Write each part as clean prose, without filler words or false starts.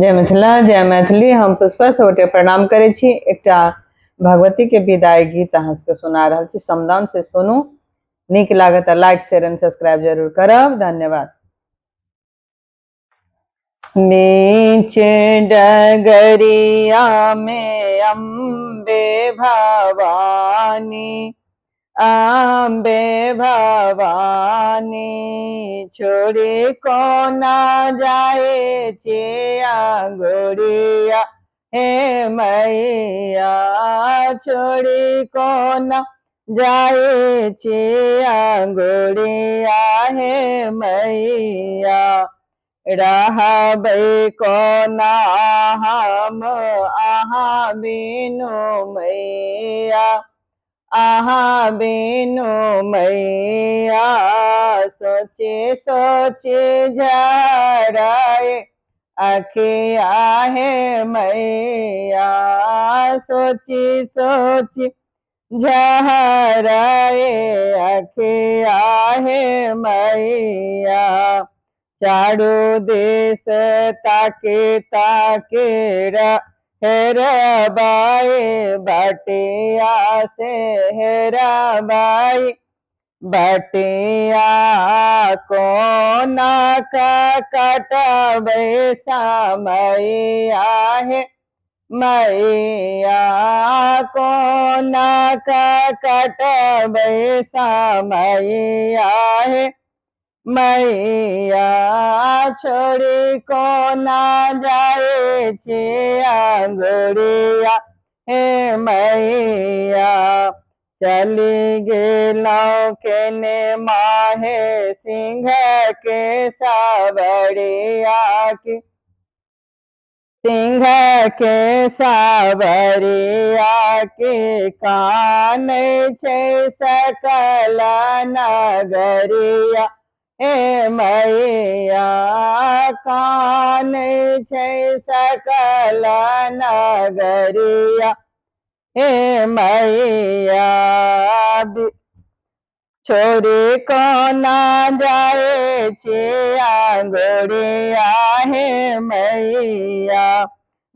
जय मिथिला जय मैथिली। हम पुष्पा सोटे प्रणाम करे छी। एकटा भगवती के विदाई गीत अहाँ सबके सुना रहल छी। समदान से सुनू, नीक लागत लाइक शेयर एंड सब्सक्राइब जरूर करब। धन्यवाद। बीच डगरिया में अम्बे भवानी, अम्बे भवानी, छोड़ी को ना जाए चिया गोरिया हे मैया, छोड़ी को ना जाए चिया गोरिया हे मैया, रहबै कोना हम आहा बिनु मैया, आहा बिनु मैया, सोचे सोचे झराए अखिया हे मैया, सोची सोची झराए अखिया हे मैया, चारू देश ताके ताके हेराबाई बटिया से हेराबाई बटिया, कोना का कटबै समैया हे मैया, कोना का कटबै समैया हे मैया, छोड़ी को ना जाए चिया गोरिया हे मैया, चली गेलौ केने माहे सिंह के सावरिया की, सिंह के सावरिया के कान छे सकल नगरिया हे मैया, कान छे सकल नगरिया हे मैया, छोरी को ना जाए चिया गोरिया हे मैया,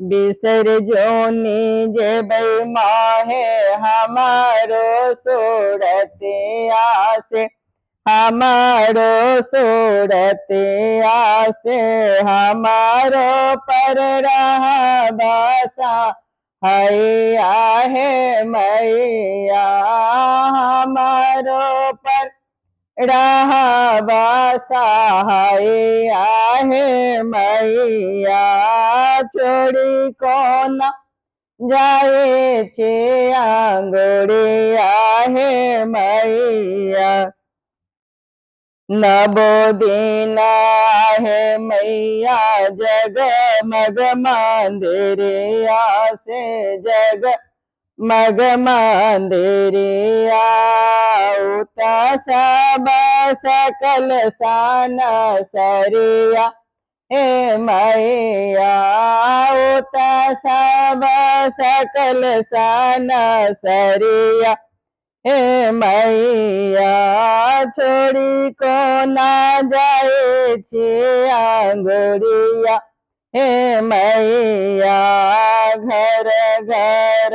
बिसर जोनी जेबै माहे हमारो सूरतिया से, हमारो सूरतिया से, हमारो पर रहा बसा हैया हे मैया, हमारो पर रहा बसा हैया हे मैया, छोड़ी को ना जाए चिया गोरिया हे मैया, नवो दिन है मैया जगमग मंदिरिया से, जगमग मंदिरिया, उता सब सकल सन सरिया हे मैया, उता सब सकल सन सरिया हे मैया, छोड़ी को ना जाए चिया गोरिया हे मैया, घर घर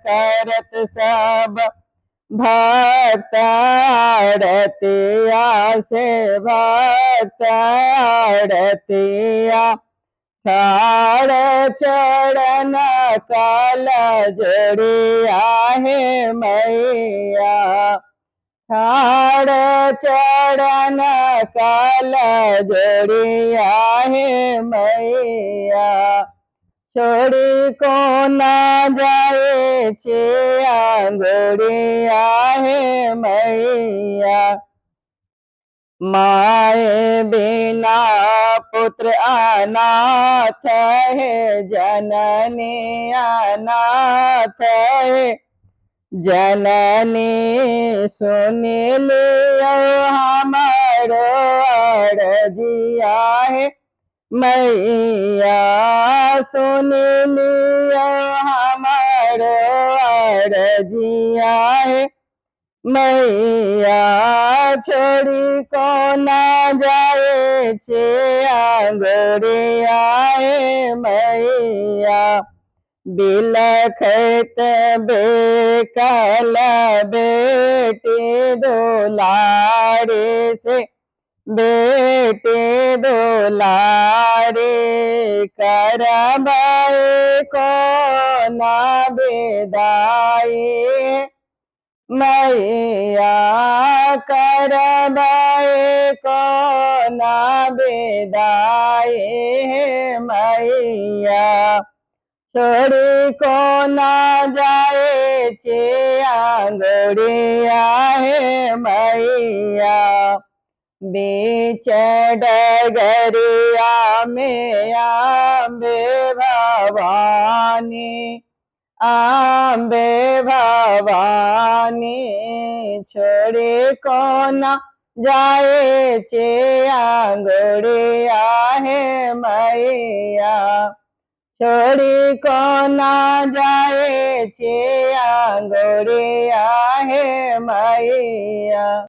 करत सब भक्त आरतिया से, भक्त आरतिया, ठाड़ चरण काल जोड़िया हे मैया, ठाड़ चरण काल जोड़िया हे मैया, छोड़ी को ना जाए चिया गोरिया हे मैया, माए बिना पुत्र अनाथ है, जननी अनाथ है, जननी सुन लियो हमारो अर्जिया है मैया, सुन लियो हमारो अर्जिया है मैया, छोड़ी को ना जाए चिया गोरिया हे मैया। बिलखत बेकल बेटे दुलारे से बेटे दुलारे करबे को ना बेदाई मैया करबे को ना बेदाई मैया छोड़ी को ना जाए चे आंगड़िया है मैया बीच डगरिया में आंबे भवानी आंबे भवानी छोड़ी को ना जाए चे आंगड़िया है मैया छोड़ी को ना जाए चे आंगड़िया है मैया।